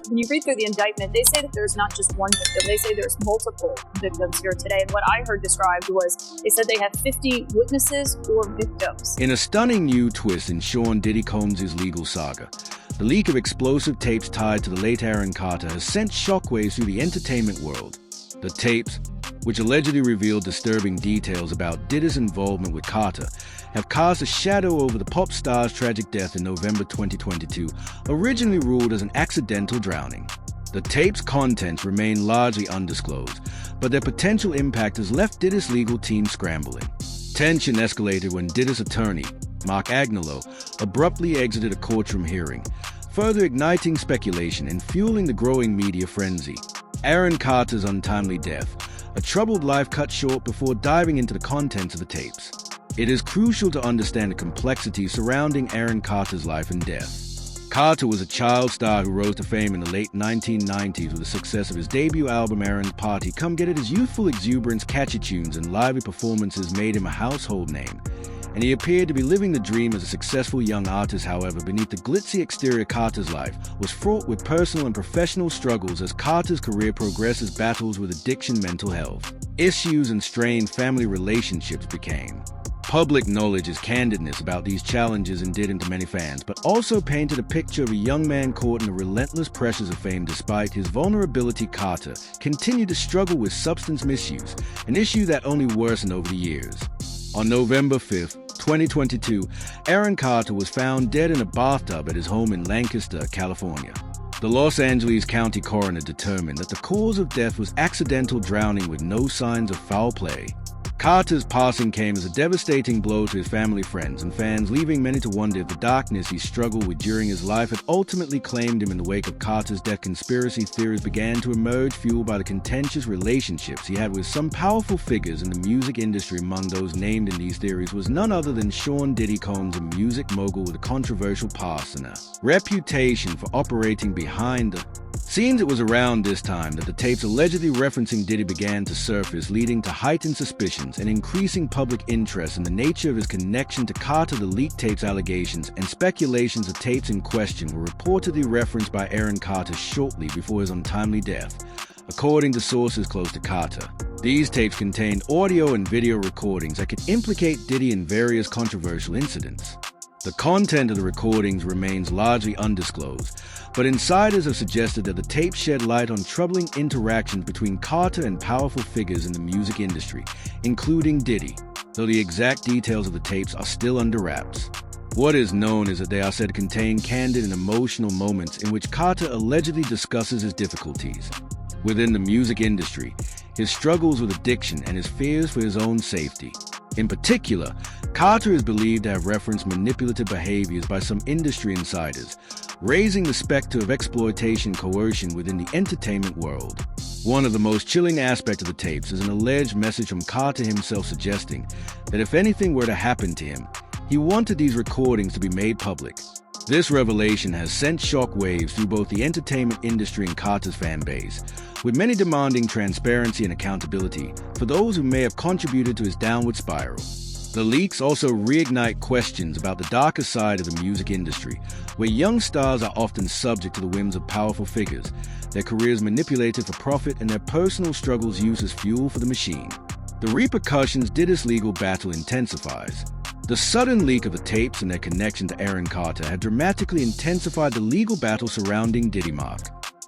when you read through the indictment, they say that there's not just one victim. They say there's multiple victims here today. And what I heard described was they said they have 50 witnesses or victims. In a stunning new twist in Sean Diddy Combs' legal saga, the leak of explosive tapes tied to the late Aaron Carter has sent shockwaves through the entertainment world. The tapes, which allegedly revealed disturbing details about Diddy's involvement with Carter, have cast a shadow over the pop star's tragic death in November 2022, originally ruled as an accidental drowning. The tape's contents remain largely undisclosed, but their potential impact has left Diddy's legal team scrambling. Tension escalated when Diddy's attorney, Mark Agnello, abruptly exited a courtroom hearing, further igniting speculation and fueling the growing media frenzy. Aaron Carter's untimely death, a troubled life cut short before diving into the contents of the tapes. It is crucial to understand the complexity surrounding Aaron Carter's life and death. Carter was a child star who rose to fame in the late 1990s with the success of his debut album Aaron's Party. Come Get It, his youthful exuberance, catchy tunes, and lively performances made him a household name. And he appeared to be living the dream as a successful young artist. However, beneath the glitzy exterior, Carter's life was fraught with personal and professional struggles as Carter's career progresses. Battles with addiction, mental health issues, and strained family relationships became public knowledge. His candidness about these challenges endeared to many fans, but also painted a picture of a young man caught in the relentless pressures of fame. Despite his vulnerability, Carter continued to struggle with substance misuse, an issue that only worsened over the years. On November 5th, 2022, Aaron Carter was found dead in a bathtub at his home in Lancaster, California. The Los Angeles County coroner determined that the cause of death was accidental drowning with no signs of foul play. Carter's passing came as a devastating blow to his family, friends, and fans, leaving many to wonder if the darkness he struggled with during his life had ultimately claimed him. In the wake of Carter's death, conspiracy theories began to emerge, fueled by the contentious relationships he had with some powerful figures in the music industry. Among those named in these theories was none other than Sean Diddy Combs, a music mogul with a controversial past and a reputation for operating behind the scenes. It was around this time that the tapes allegedly referencing Diddy began to surface, leading to heightened suspicions and increasing public interest in the nature of his connection to Carter. The leaked tapes allegations and speculations of tapes in question were reportedly referenced by Aaron Carter shortly before his untimely death, according to sources close to Carter. These tapes contained audio and video recordings that could implicate Diddy in various controversial incidents. The content of the recordings remains largely undisclosed, but insiders have suggested that the tapes shed light on troubling interactions between Carter and powerful figures in the music industry, including Diddy, though the exact details of the tapes are still under wraps. What is known is that they are said to contain candid and emotional moments in which Carter allegedly discusses his difficulties within the music industry, his struggles with addiction, and his fears for his own safety. In particular, Carter is believed to have referenced manipulative behaviors by some industry insiders, raising the specter of exploitation coercion within the entertainment world. One of the most chilling aspects of the tapes is an alleged message from Carter himself suggesting that if anything were to happen to him, he wanted these recordings to be made public. This revelation has sent shockwaves through both the entertainment industry and Carter's fan base, with many demanding transparency and accountability for those who may have contributed to his downward spiral. The leaks also reignite questions about the darker side of the music industry, where young stars are often subject to the whims of powerful figures, their careers manipulated for profit, and their personal struggles used as fuel for the machine. The repercussions Diddy's legal battle intensifies. The sudden leak of the tapes and their connection to Aaron Carter had dramatically intensified the legal battle surrounding Diddy. Mark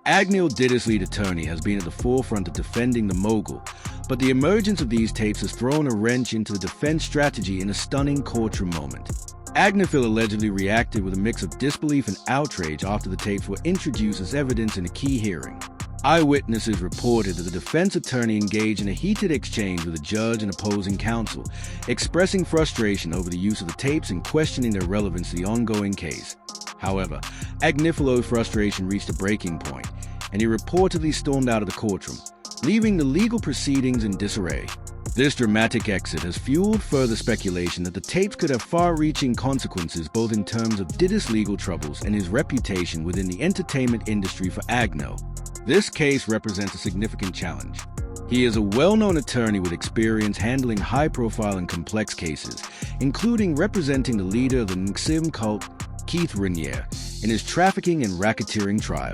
Agnello, Diddy's lead attorney, has been at the forefront of defending the mogul, but the emergence of these tapes has thrown a wrench into the defense strategy in a stunning courtroom moment. Agnello allegedly reacted with a mix of disbelief and outrage after the tapes were introduced as evidence in a key hearing. Eyewitnesses reported that the defense attorney engaged in a heated exchange with a judge and opposing counsel, expressing frustration over the use of the tapes and questioning their relevance to the ongoing case. However, Agnello's frustration reached a breaking point, and he reportedly stormed out of the courtroom, leaving the legal proceedings in disarray. This dramatic exit has fueled further speculation that the tapes could have far-reaching consequences both in terms of Diddy's legal troubles and his reputation within the entertainment industry. For Agnello, this case represents a significant challenge. He is a well-known attorney with experience handling high-profile and complex cases, including representing the leader of the NXIVM cult, Keith Raniere, in his trafficking and racketeering trial.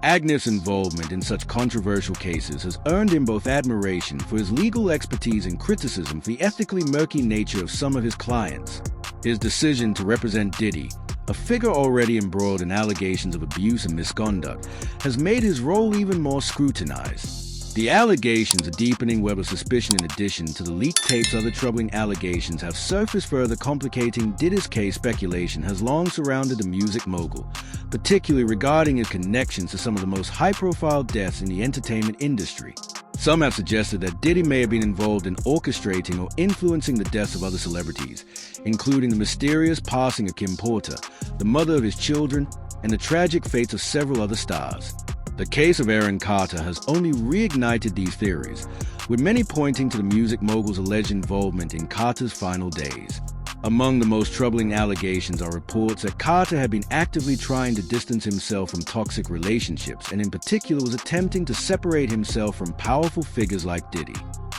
Agnews' involvement in such controversial cases has earned him both admiration for his legal expertise and criticism for the ethically murky nature of some of his clients. His decision to represent Diddy, a figure already embroiled in allegations of abuse and misconduct, has made his role even more scrutinized. The allegations are deepening web of suspicion. In addition to the leaked tapes, other troubling allegations have surfaced, further complicating Diddy's case. Speculation has long surrounded the music mogul, particularly regarding his connections to some of the most high-profile deaths in the entertainment industry. Some have suggested that Diddy may have been involved in orchestrating or influencing the deaths of other celebrities, including the mysterious passing of Kim Porter, the mother of his children, and the tragic fates of several other stars. The case of Aaron Carter has only reignited these theories, with many pointing to the music mogul's alleged involvement in Carter's final days. Among the most troubling allegations are reports that Carter had been actively trying to distance himself from toxic relationships, and in particular was attempting to separate himself from powerful figures like Diddy.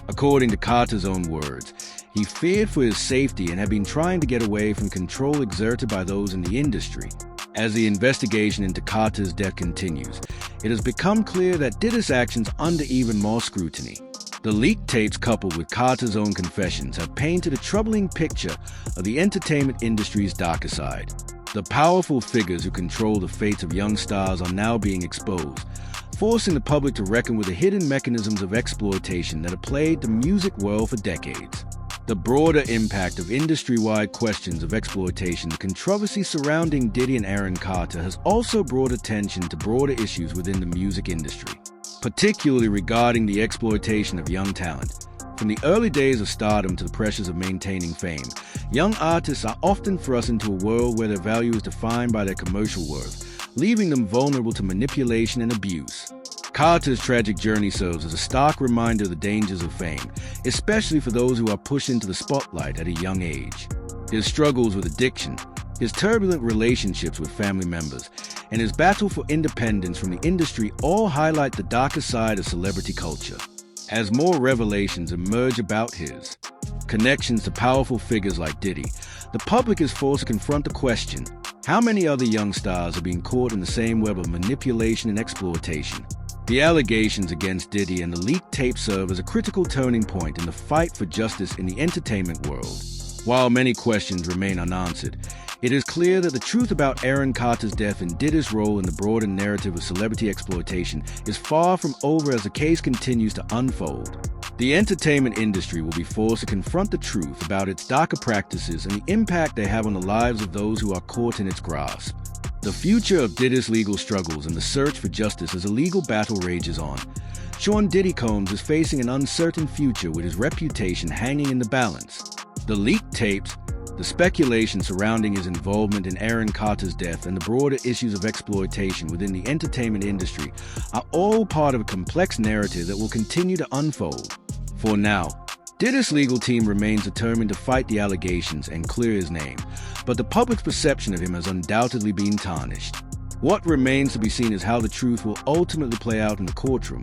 According to Carter's own words, he feared for his safety and had been trying to get away from control exerted by those in the industry. As the investigation into Carter's death continues, it has become clear that Diddy's actions are under even more scrutiny. The leaked tapes, coupled with Carter's own confessions, have painted a troubling picture of the entertainment industry's darker side. The powerful figures who control the fates of young stars are now being exposed, forcing the public to reckon with the hidden mechanisms of exploitation that have plagued the music world for decades. The broader impact of industry-wide questions of exploitation, the controversy surrounding Diddy and Aaron Carter, has also brought attention to broader issues within the music industry, particularly regarding the exploitation of young talent. From the early days of stardom to the pressures of maintaining fame, young artists are often thrust into a world where their value is defined by their commercial worth, leaving them vulnerable to manipulation and abuse. Carter's tragic journey serves as a stark reminder of the dangers of fame, especially for those who are pushed into the spotlight at a young age. His struggles with addiction, his turbulent relationships with family members, and his battle for independence from the industry all highlight the darker side of celebrity culture. As more revelations emerge about his connections to powerful figures like Diddy, the public is forced to confront the question: how many other young stars are being caught in the same web of manipulation and exploitation? The allegations against Diddy and the leaked tape serve as a critical turning point in the fight for justice in the entertainment world. While many questions remain unanswered, it is clear that the truth about Aaron Carter's death and Diddy's role in the broader narrative of celebrity exploitation is far from over as the case continues to unfold. The entertainment industry will be forced to confront the truth about its darker practices and the impact they have on the lives of those who are caught in its grasp. The future of Diddy's legal struggles and the search for justice as a legal battle rages on. Sean Diddy Combs is facing an uncertain future with his reputation hanging in the balance. The leaked tapes, the speculation surrounding his involvement in Aaron Carter's death, and the broader issues of exploitation within the entertainment industry are all part of a complex narrative that will continue to unfold. For now, Diddy's legal team remains determined to fight the allegations and clear his name, but the public's perception of him has undoubtedly been tarnished. What remains to be seen is how the truth will ultimately play out in the courtroom,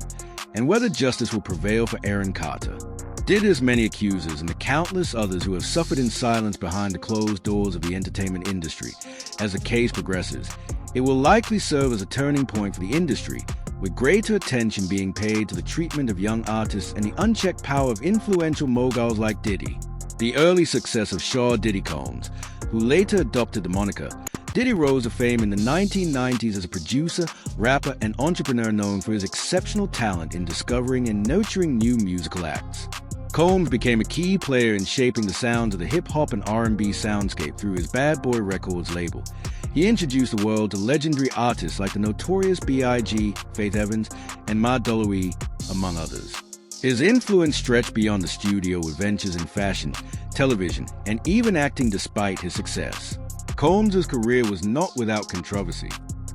and whether justice will prevail for Aaron Carter. Diddy's many accusers and the countless others who have suffered in silence behind the closed doors of the entertainment industry. As the case progresses, it will likely serve as a turning point for the industry, with greater attention being paid to the treatment of young artists and the unchecked power of influential moguls like Diddy. The early success of Shaw Diddy Combs, who later adopted the moniker, Diddy rose to fame in the 1990s as a producer, rapper, and entrepreneur known for his exceptional talent in discovering and nurturing new musical acts. Combs became a key player in shaping the sounds of the hip-hop and R&B soundscape through his Bad Boy Records label. He introduced the world to legendary artists like the Notorious B.I.G., Faith Evans, and Ma Dolly, among others. His influence stretched beyond the studio with ventures in fashion, television, and even acting despite his success. Combs' career was not without controversy.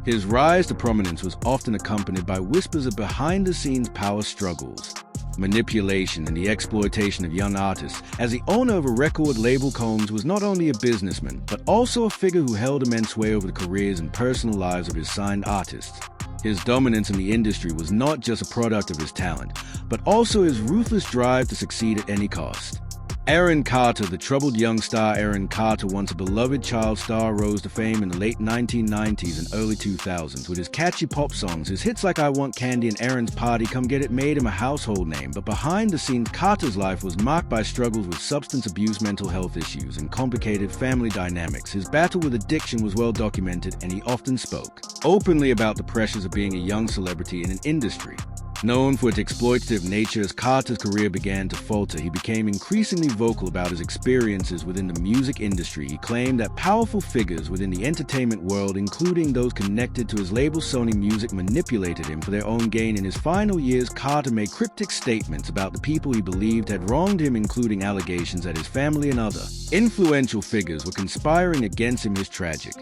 His rise to prominence was often accompanied by whispers of behind-the-scenes power struggles, manipulation, and the exploitation of young artists. As the owner of a record label, Combs was not only a businessman, but also a figure who held immense sway over the careers and personal lives of his signed artists. His dominance in the industry was not just a product of his talent, but also his ruthless drive to succeed at any cost. Aaron Carter, the troubled young star Aaron Carter, once a beloved child star, rose to fame in the late 1990s and early 2000s. With his catchy pop songs, his hits like I Want Candy and Aaron's Party Come Get It made him a household name. But behind the scenes, Carter's life was marked by struggles with substance abuse, mental health issues, and complicated family dynamics. His battle with addiction was well documented, and he often spoke openly about the pressures of being a young celebrity in an industry known for its exploitative nature. As Carter's career began to falter, he became increasingly vocal about his experiences within the music industry. He claimed that powerful figures within the entertainment world, including those connected to his label Sony Music, manipulated him for their own gain. In his final years, Carter made cryptic statements about the people he believed had wronged him, including allegations that his family and other influential figures were conspiring against him. His tragic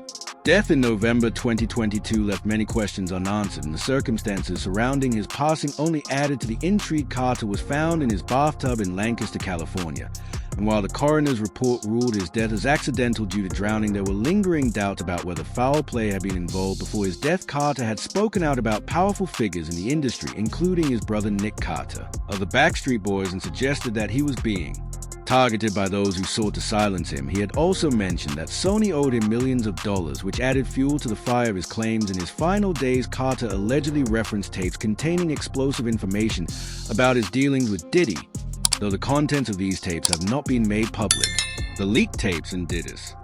death in November 2022 left many questions unanswered, and the circumstances surrounding his passing only added to the intrigue. Carter was found in his bathtub in Lancaster, California, and while the coroner's report ruled his death as accidental due to drowning, there were lingering doubts about whether foul play had been involved. Before his death, Carter had spoken out about powerful figures in the industry, including his brother Nick Carter of the Backstreet Boys, and suggested that he was being targeted by those who sought to silence him. He had also mentioned that Sony owed him millions of dollars, which added fuel to the fire of his claims. In his final days, Carter allegedly referenced tapes containing explosive information about his dealings with Diddy, though the contents of these tapes have not been made public. The leaked tapes and Diddy's